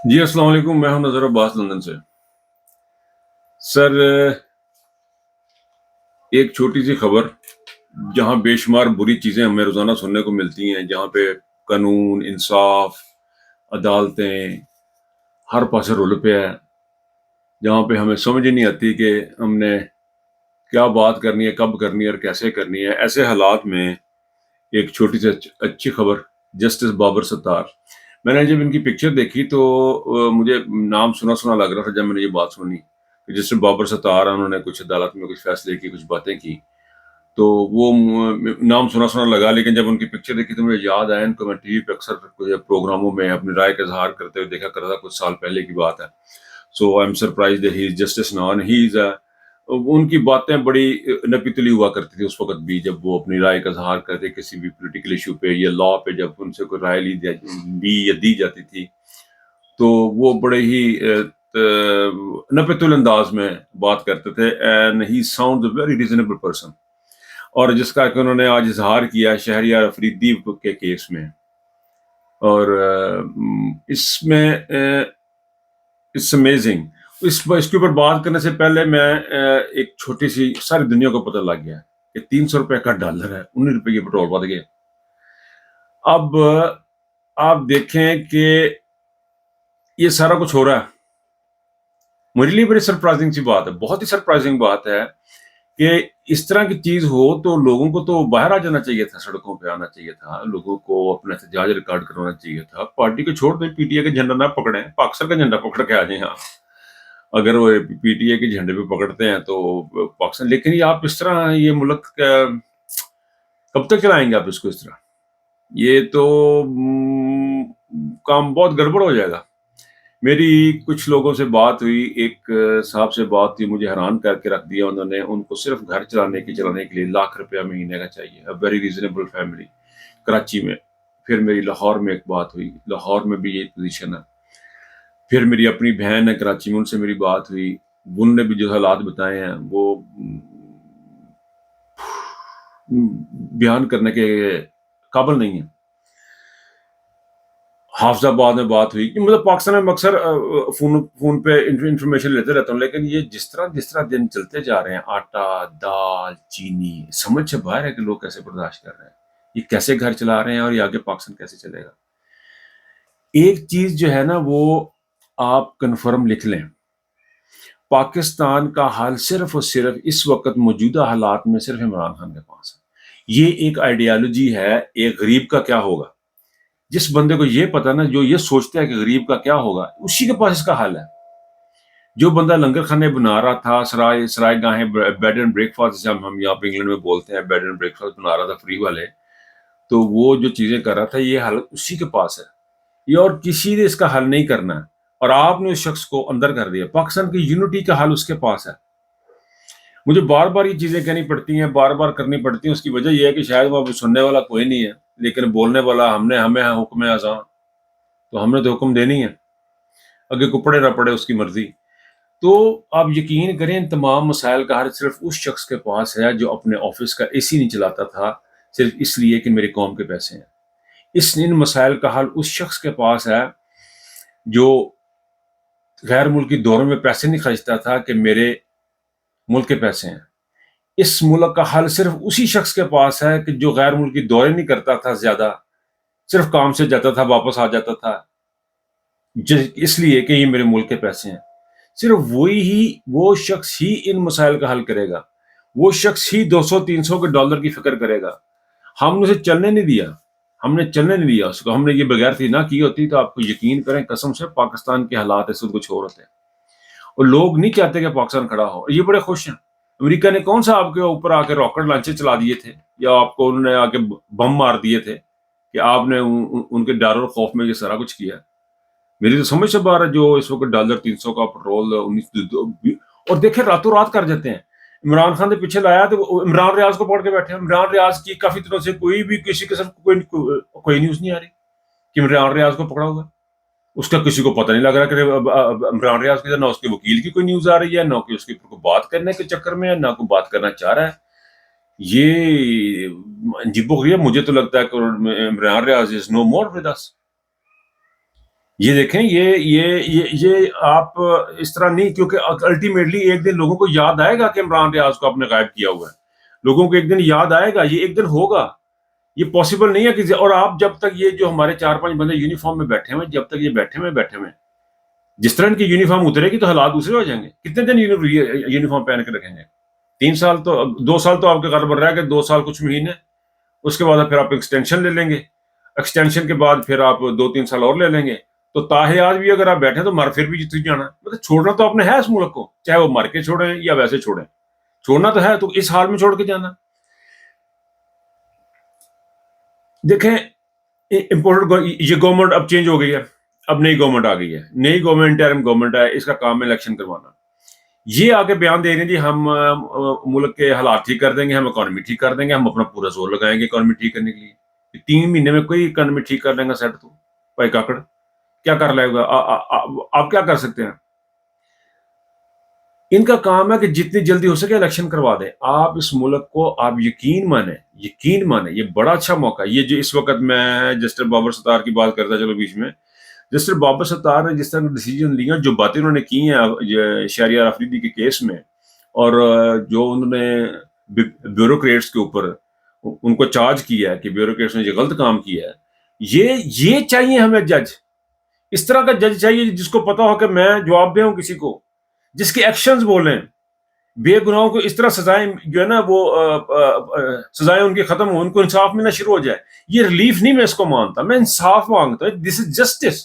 جی السلام علیکم، میں ہوں نظر عباس لندن سے۔ سر، ایک چھوٹی سی خبر جہاں بے شمار بری چیزیں ہمیں روزانہ سننے کو ملتی ہیں، جہاں پہ قانون، انصاف، عدالتیں ہر پاسے رول پہ ہے، جہاں پہ ہمیں سمجھ ہی نہیں آتی کہ ہم نے کیا بات کرنی ہے، کب کرنی ہے اور کیسے کرنی ہے۔ ایسے حالات میں ایک چھوٹی سی اچھی خبر، جسٹس بابر ستار۔ میں نے جب ان کی پکچر دیکھی تو مجھے نام سنا سنا لگ رہا تھا جب میں نے یہ بات سنی کہ جسٹس بابر ستار، انہوں نے کچھ عدالت میں کچھ فیصلے کی، کچھ باتیں کی، تو وہ نام سنا سنا لگا، لیکن جب ان کی پکچر دیکھی تو مجھے یاد آیا، ان کو میں ٹی وی پہ اکثر پروگراموں میں اپنی رائے کا اظہار کرتے ہوئے دیکھا کرتا تھا، کچھ سال پہلے کی بات ہے۔ So I am surprise that he is justice now and he is ان کی باتیں بڑی نپی تلی ہوا کرتی تھی اس وقت بھی، جب وہ اپنی رائے کا اظہار کرتے کسی بھی پولیٹیکل ایشو پہ یا لا پہ، جب ان سے کوئی رائے لی یا دی جاتی تھی تو وہ بڑے ہی نپے تل انداز میں بات کرتے تھے، and he sound a very reasonable person. اور جس کا کہ انہوں نے آج اظہار کیا شہریار افریدی کے کیس میں، اور اس میں اٹس امیزنگ۔ اس کے اوپر بات کرنے سے پہلے میں ایک چھوٹی سی، ساری دنیا کو پتہ لگ گیا کہ 300 روپے کا ڈالر ہے، 19 روپے کی پیٹرول بڑھ گیا۔ اب آپ دیکھیں کہ یہ سارا کچھ ہو رہا ہے، میرے لیے بڑی سرپرائزنگ سی بات ہے، بہت ہی سرپرائزنگ بات ہے کہ اس طرح کی چیز ہو تو لوگوں کو تو باہر آ جانا چاہیے تھا، سڑکوں پہ آنا چاہیے تھا، لوگوں کو اپنا احتجاج ریکارڈ کروانا چاہیے تھا۔ پارٹی کو چھوڑ دیں، پی ٹی آئی کا جھنڈا نہ پکڑیں، پاکستان کا جھنڈا پکڑ کے آ جائیں آپ۔ اگر وہ پی ٹی آئی کے جھنڈے پہ پکڑتے ہیں تو پاکستان، لیکن یہ آپ اس طرح یہ ملک کب تک چلائیں گے آپ اس کو اس طرح؟ یہ تو کام بہت گڑبڑ ہو جائے گا۔ میری کچھ لوگوں سے بات ہوئی، ایک صاحب سے بات ہوئی، مجھے حیران کر کے رکھ دیا انہوں نے۔ ان کو صرف گھر چلانے کے لیے ₹1,00,000 مہینے کا چاہیے، ویری ریزنیبل فیملی، کراچی میں۔ پھر میری لاہور میں ایک بات ہوئی، لاہور میں بھی یہی پوزیشن ہے۔ پھر میری اپنی بہن ہے کراچی میں، ان سے میری بات ہوئی، انہوں نے بھی جو حالات بتائے ہیں وہ بیان کرنے کے قابل نہیں ہیں۔ حافظ آباد میں بات ہوئی کہ مطلب پاکستان میں اکثر فون پہ انفارمیشن لیتے رہتا ہوں، لیکن یہ جس طرح دن چلتے جا رہے ہیں، آٹا، دال، چینی، سمجھ سے باہر ہے کہ لوگ کیسے برداشت کر رہے ہیں، یہ کیسے گھر چلا رہے ہیں، اور یہ آگے پاکستان کیسے چلے گا۔ ایک چیز جو ہے نا، وہ آپ کنفرم لکھ لیں، پاکستان کا حل صرف اور صرف اس وقت موجودہ حالات میں صرف عمران خان کے پاس ہے۔ یہ ایک آئیڈیالوجی ہے، ایک غریب کا کیا ہوگا۔ جس بندے کو یہ پتا نا، جو یہ سوچتا ہے کہ غریب کا کیا ہوگا، اسی کے پاس اس کا حل ہے۔ جو بندہ لنگر خانے بنا رہا تھا، سرائے گاہیں، بیڈ اینڈ بریک فاسٹ، جیسے ہم یہاں پہ انگلینڈ میں بولتے ہیں، بیڈ اینڈ بریک فاسٹ بنا رہا تھا فری والے، تو وہ جو چیزیں کر رہا تھا، یہ حل اسی کے پاس ہے، یہ اور کسی نے اس کا حل نہیں کرنا ہے۔ اور آپ نے اس شخص کو اندر کر دیا۔ پاکستان کی یونٹی کا حل اس کے پاس ہے۔ مجھے بار بار یہ چیزیں کہنی پڑتی ہیں، بار بار کرنی پڑتی ہیں، اس کی وجہ یہ ہے کہ شاید وہ سننے والا کوئی نہیں ہے، لیکن بولنے والا ہمیں حکم اذاں، تو ہم نے تو حکم دینی ہے، اگے کو پڑے نہ پڑے اس کی مرضی۔ تو آپ یقین کریں، ان تمام مسائل کا حل صرف اس شخص کے پاس ہے جو اپنے آفس کا اے سی نہیں چلاتا تھا صرف اس لیے کہ میری قوم کے پیسے ہیں۔ ان مسائل کا حل اس شخص کے پاس ہے جو غیر ملکی دوروں میں پیسے نہیں خرچتا تھا کہ میرے ملک کے پیسے ہیں۔ اس ملک کا حل صرف اسی شخص کے پاس ہے کہ جو غیر ملکی دورے نہیں کرتا تھا، زیادہ صرف کام سے جاتا تھا، واپس آ جاتا تھا اس لیے کہ یہ میرے ملک کے پیسے ہیں۔ صرف وہ شخص ہی ان مسائل کا حل کرے گا، وہ شخص ہی 200-300 کے ڈالر کی فکر کرے گا۔ ہم نے اسے چلنے نہیں دیا اس کو۔ ہم نے یہ بغیر تھی نہ کی ہوتی تو آپ کو یقین کریں قسم سے، پاکستان کے حالات اس وقت کچھ اور ہوتے ہیں، اور لوگ نہیں چاہتے کہ پاکستان کھڑا ہو، یہ بڑے خوش ہیں۔ امریکہ نے کون سا آپ کے اوپر آ کے راکٹ لانچر چلا دیے تھے، یا آپ کو انہوں نے آ کے بم مار دیے تھے کہ آپ نے ان کے ڈر اور خوف میں یہ سارا کچھ کیا؟ میری تو سمجھ سے باہر ہے جو اس وقت $300 کا پیٹرول، اور دیکھیں راتوں رات کر جاتے ہیں۔ عمران خان نے پیچھے لایا تو عمران ریاض کو پکڑ کے بیٹھے ہیں۔ عمران ریاض کی کافی دنوں سے کوئی بھی کسی قسم کوئی نیوز نہیں آ رہی کہ عمران ریاض کو پکڑا ہوا۔ اس کا کسی کو پتہ نہیں لگ رہا کہ عمران ریاض کی، نہ اس کے وکیل کی کوئی نیوز آ رہی ہے، نہ کہ اس کے اوپر بات کرنے کے چکر میں ہے، نہ کوئی بات کرنا چاہ رہا ہے۔ یہ عجیب و غریب، مجھے تو لگتا ہے کہ عمران ریاض از نو مور ود اس۔ یہ دیکھیں یہ آپ اس طرح نہیں، کیونکہ الٹیمیٹلی ایک دن لوگوں کو یاد آئے گا کہ عمران ریاض کو آپ نے غائب کیا ہوا ہے، لوگوں کو ایک دن یاد آئے گا، یہ ایک دن ہوگا، یہ پاسبل نہیں ہے کہ اور آپ جب تک یہ جو ہمارے 4-5 بندے یونیفارم میں بیٹھے ہوئے، جب تک یہ بیٹھے ہوئے جس طرح ان کی یونیفارم اترے گی تو حالات دوسرے ہو جائیں گے. کتنے دن یونیفارم پہن کے رکھیں گے؟ 3 سال تو 2 سال تو آپ کے گھر پر رہ گئے، 2 سال کچھ مہینے، اس کے بعد پھر آپ ایکسٹینشن لے لیں گے، ایکسٹینشن کے بعد پھر آپ 2-3 سال اور لے لیں گے. تو تاحیات بھی اگر آپ بیٹھے تو مر پھر بھی جتنی جانا، مطلب چھوڑنا تو آپ نے ہے اس ملک کو، چاہے وہ مر کے چھوڑیں یا ویسے چھوڑیں، چھوڑنا تو ہے، تو اس حال میں چھوڑ کے جانا. دیکھیں امپورٹنٹ، یہ گورنمنٹ اب چینج ہو گئی ہے، اب نئی گورنمنٹ آ گئی ہے، نئی گورنمنٹ گورنمنٹ ہے، اس کا کام ہے الیکشن کروانا. یہ آگے بیان دے رہے ہیں جی ہم ملک کے حالات ٹھیک کر دیں گے، ہم اکانومی ٹھیک کر دیں گے، ہم اپنا پورا زور لگائیں گے اکانومی ٹھیک کرنے کے لیے. 3 مہینے میں کوئی اکانومی ٹھیک کر لیں گا سیٹ؟ تو بھائی کاکڑ کیا کر لے گا؟ آپ کیا کر سکتے ہیں؟ ان کا کام ہے کہ جتنی جلدی ہو سکے الیکشن کروا دیں. آپ اس ملک کو آپ یقین مانیں یہ بڑا اچھا موقع ہے. یہ جو اس وقت میں جسٹر بابر ستار کی بات کرتا چلو بیچ میں، جسٹر بابر ستار نے جس طرح ڈیسیجن لیا، جو باتیں انہوں نے کی ہیں شہریار آفریدی کے کیس میں، اور جو انہوں نے بیوروکریٹس کے اوپر ان کو چارج کیا ہے کہ بیوروکریٹس نے یہ غلط کام کیا ہے، یہ چاہیے ہمیں جج، اس طرح کا جج چاہیے جس کو پتا ہو کہ میں جواب دے ہوں کسی کو، جس کے ایکشنز بولیں، بے گناہوں کو اس طرح سزائیں جو ہے نا وہ سزائیں ان کی ختم ہو، ان کو انصاف ملنا شروع ہو جائے. یہ ریلیف نہیں میں اس کو مانتا، میں انصاف مانگتا ہوں. دس از جسٹس.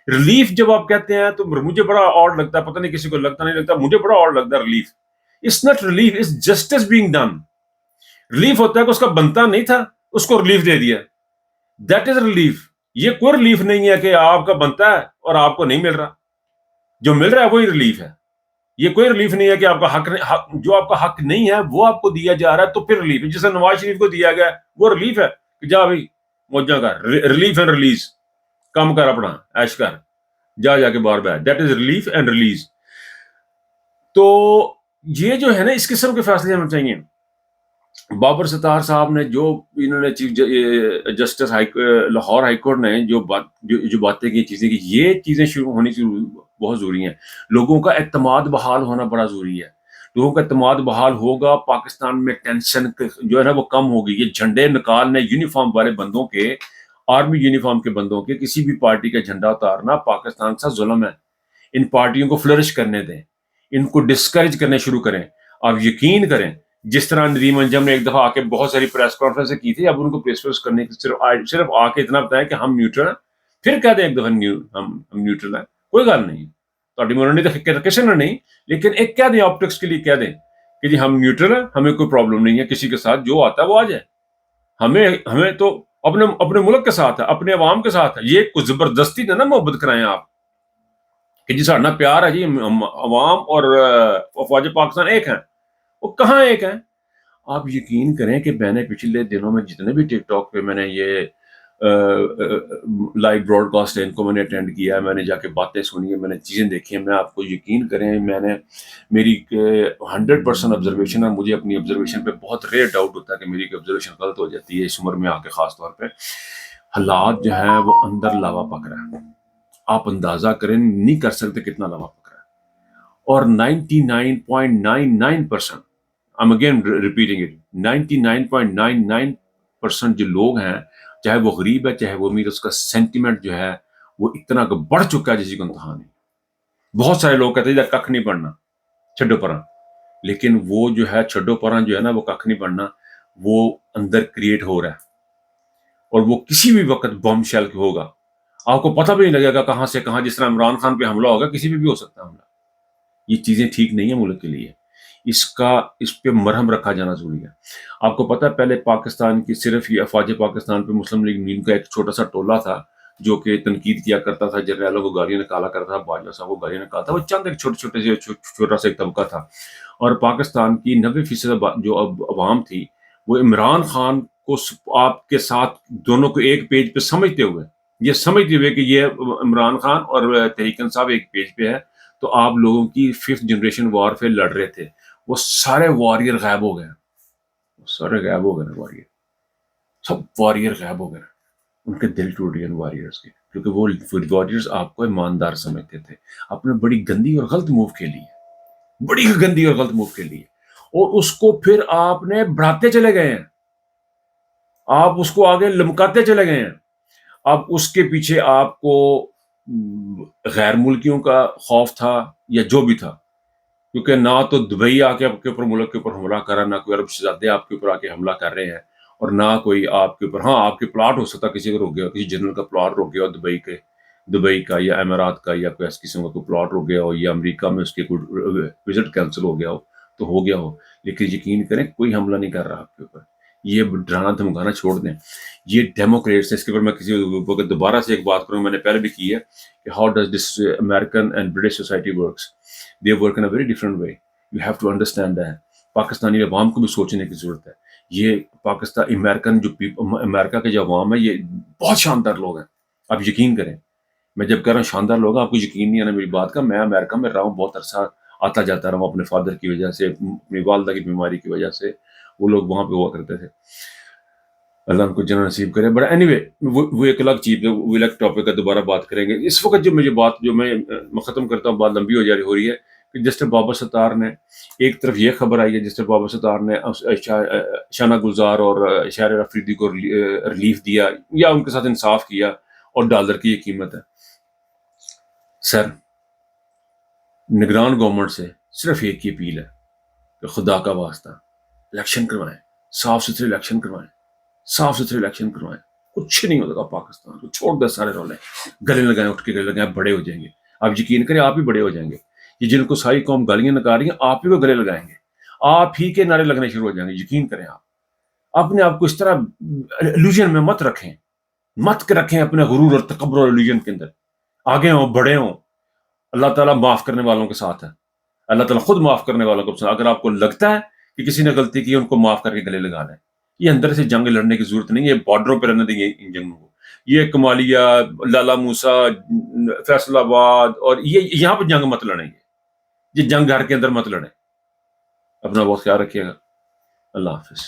ریلیف جب آپ کہتے ہیں تو مجھے بڑا آڈ لگتا ہے، پتہ نہیں کسی کو لگتا نہیں لگتا، مجھے بڑا آڈ لگتا ہے relief. It's not relief, it's justice being done. Relief ہوتا ہے کہ اس کا بنتا نہیں تھا، اس کو ریلیف دے دیا، دیٹ از ریلیف. یہ کوئی ریلیف نہیں ہے کہ آپ کا بنتا ہے اور آپ کو نہیں مل رہا، جو مل رہا ہے وہی ریلیف ہے. یہ کوئی ریلیف نہیں ہے کہ آپ کا حق جو آپ کا حق نہیں ہے وہ آپ کو دیا جا رہا ہے تو پھر ریلیف ہے. جسے نواز شریف کو دیا گیا وہ ریلیف ہے کہ جا بھائی موجہ کر، ریلیف اینڈ ریلیز، کم کر اپنا ایش کر، جا کے باہر بیٹھ، that is relief and release. تو یہ جو ہے نا اس قسم کے فیصلے ہمیں چاہیے. بابر ستار صاحب نے جو انہوں نے chief justice Lahore high court نے جو باتیں کی، چیزیں کی، یہ چیزیں شروع ہونی بہت ضروری ہیں. لوگوں کا اعتماد بحال ہونا بڑا ضروری ہے. لوگوں کا اعتماد بحال ہوگا، پاکستان میں ٹینشن جو ہے نا وہ کم ہوگی. یہ جھنڈے نکالنے یونیفارم والے بندوں کے، آرمی یونیفارم کے بندوں کے، کسی بھی پارٹی کا جھنڈا اتارنا پاکستان سے ظلم ہے. ان پارٹیوں کو فلرش کرنے دیں، ان کو ڈسکریج کرنے شروع کریں. آپ یقین کریں جس طرح ندیم انجم نے ایک دفعہ آ کے بہت ساری پریس کانفرنس کی تھی، اب ان کو پریس کرنے کی صرف آ کے اتنا بتائیں کہ ہم نیوٹرل ہیں، پھر کہہ دیں ایک دفعہ ہم نیوٹرل ہیں، کوئی گل نہیں. کسی نے نہیں، لیکن ایک کہہ دیں آپٹکس کے لیے، کہہ دیں کہ جی ہم نیوٹرل ہیں، ہمیں کوئی پرابلم نہیں ہے کسی کے ساتھ، جو آتا ہے وہ آ جائے. ہمیں تو اپنے ملک کے ساتھ ہے، اپنے عوام کے ساتھ ہے. یہ کچھ زبردستی نہ محبت کرائیں آپ کہ جی ساڑھا پیار ہے جی عوام اور افواج پاکستان ایک ہیں. وہ کہاں ایک ہیں؟ آپ یقین کریں کہ میں نے پچھلے دنوں میں جتنے بھی ٹک ٹاک پہ میں نے یہ لائیو براڈ کاسٹ ہے ان کو میں نے اٹینڈ کیا ہے، میں نے جا کے باتیں سنی ہیں، میں نے چیزیں دیکھی ہیں. میں آپ کو یقین کریں میری 100% آبزرویشن ہے. مجھے اپنی آبزرویشن پہ بہت ریئر ڈاؤٹ ہوتا ہے کہ میری آبزرویشن غلط ہو جاتی ہے اس عمر میں آ کے. خاص طور پہ حالات جو ہیں وہ اندر لاوا پک رہا ہے. آپ اندازہ کریں نہیں کر سکتے کتنا لاوا پک رہا ہے. اور 99.99% I'm again repeating it, 99.99% جو لوگ ہیں، چاہے وہ غریب ہے چاہے وہ امیر، اس کا سینٹیمنٹ جو ہے وہ اتنا کہ بڑھ چکا ہے جیسی کو انتہا نہیں. بہت سارے لوگ کہتے ہیں ککھ نہیں پڑھنا، چھڈو پراں، لیکن وہ جو ہے چھڈو پراں جو ہے نا وہ ککھ نہیں پڑھنا، وہ اندر کریٹ ہو رہا ہے اور وہ کسی بھی وقت بم شیل ہوگا. آپ کو پتہ بھی نہیں لگے گا کہاں سے کہاں. جس طرح عمران خان پہ حملہ ہوگا کسی پہ بھی ہو سکتا ہے حملہ. یہ چیزیں ٹھیک نہیں ہیں ملک کے لیے. اس پہ مرہم رکھا جانا ضروری ہے. آپ کو پتہ ہے پہلے پاکستان کی صرف یہ افواج پاکستان پہ مسلم لیگ نون کا ایک چھوٹا سا ٹولہ تھا جو کہ تنقید کیا کرتا تھا، جرنیلوں کو گالیاں نکالا کرتا تھا، باجوہ صاحب کو گالیاں نکالتا تھا. وہ چند ایک چھوٹا سا ایک طبقہ تھا. اور پاکستان کی 90% جو عوام تھی وہ عمران خان کو آپ کے ساتھ دونوں کو ایک پیج پہ سمجھتے ہوئے کہ یہ عمران خان اور تحریک انصاف ایک پیج پہ ہے. تو آپ لوگوں کی 5th جنریشن وارفیئر لڑ رہے تھے، وہ سارے واریر غائب ہو گئے. واریر سب واریر غائب ہو گئے. ان کے دل ٹوٹ گئے وارئرز کے. کیونکہ وہ وارریئرز آپ کو ایماندار سمجھتے تھے. آپ نے بڑی گندی اور غلط موو کھیلی ہے، بڑی گندی اور غلط موو کھیلی ہے، اور اس کو پھر آپ نے بڑھاتے چلے گئے ہیں، آپ اس کو آگے لمکاتے چلے گئے ہیں. اب اس کے پیچھے آپ کو غیر ملکیوں کا خوف تھا یا جو بھی تھا، کیونکہ نہ تو دبئی آ کے آپ کے اوپر ملک کے اوپر حملہ کرا، نہ کوئی عرب شہزادے آپ کے اوپر آ کے حملہ کر رہے ہیں، اور نہ کوئی آپ کے اوپر، ہاں آپ کے پلاٹ ہو سکتا کسی کا رک گیا، کسی جنرل کا پلاٹ رک گیا دبئی کا یا امارات کا، یا کوئی کسی کا کوئی پلاٹ رک گیا ہو، یا امریکہ میں اس کے کوئی وزٹ کینسل ہو گیا ہو تو ہو گیا ہو. لیکن یقین کریں کوئی حملہ نہیں کر رہا آپ کے اوپر. یہ ڈرانا دھمکانا چھوڑ دیں. یہ ڈیموکریٹس ہے. اس کے اوپر میں کسی وقت دوبارہ سے ایک بات کروں، میں نے پہلے بھی کی ہے کہ how does this American and British society works. They work in a very different way. You have to understand that. Pakistani عوام کو بھی سوچنے کی ضرورت ہے. یہ پاکستان امریکن جو امریکہ کے جو عوام ہے یہ بہت شاندار لوگ ہیں. آپ یقین کریں، میں جب کہہ رہا ہوں شاندار لوگ ہیں، آپ کو یقین نہیں آنا میری بات کا. میں امریکہ میں رہا ہوں، بہت عرصہ آتا جاتا رہا ہوں اپنے فادر کی وجہ سے، اپنی والدہ کی بیماری کی وجہ سے. وہ لوگ وہاں پہ ہوا کرتے تھے، اللہ ان کو جنت نصیب کرے. بٹ اینی وے وہ ایک الگ چیز ہے، وہ الگ ٹاپک کا دوبارہ بات کریں گے. اس وقت جو میں ختم کرتا ہوں، بات لمبی ہو رہی ہے کہ جسٹر بابر ستار نے ایک طرف یہ خبر آئی ہے، جسٹر بابر ستار نے شانہ گلزار اور شاعر افریدی کو ریلیف دیا یا ان کے ساتھ انصاف کیا، اور ڈالر کی یہ قیمت ہے. سر نگران گورنمنٹ سے صرف ایک ہی اپیل ہے کہ خدا کا واسطہ الیکشن کروائیں، صاف ستھرے الیکشن کروائیں، صاف ستھرے الیکشن کروائیں. کچھ نہیں ہوگا پاکستان کو، چھوڑ دے سارے رولے، گلے لگائیں، اٹھ کے گلے لگائیں، بڑے ہو جائیں گے. آپ یقین کریں آپ ہی بڑے ہو جائیں گے. یہ جن کو ساری قوم گالیاں نکال رہی ہیں، آپ ہی کو گلے لگائیں گے، آپ ہی کے نعرے لگنے شروع ہو جائیں گے. یقین کریں. آپ اپنے آپ کو اس طرح الوژن میں مت رکھیں اپنے غرور اور تکبر اور الوژن کے اندر. آگے ہوں، بڑے ہوں. اللہ تعالیٰ معاف کرنے والوں کے ساتھ ہے. اللہ تعالیٰ خود معاف کرنے والوں کو. اگر آپ کو لگتا ہے کہ کسی نے غلطی کی، ان کو معاف کر کے گلے لگا لیں. یہ اندر سے جنگ لڑنے کی ضرورت نہیں ہے. بارڈروں پہ رہنے دیں گے ان جنگوں کو. یہ کمالیہ، لالا موسا، فیصل آباد، اور یہ یہاں پہ جنگ مت لڑیں گے. یہ جنگ گھر کے اندر مت لڑیں. اپنا بہت خیال رکھیے گا. اللہ حافظ.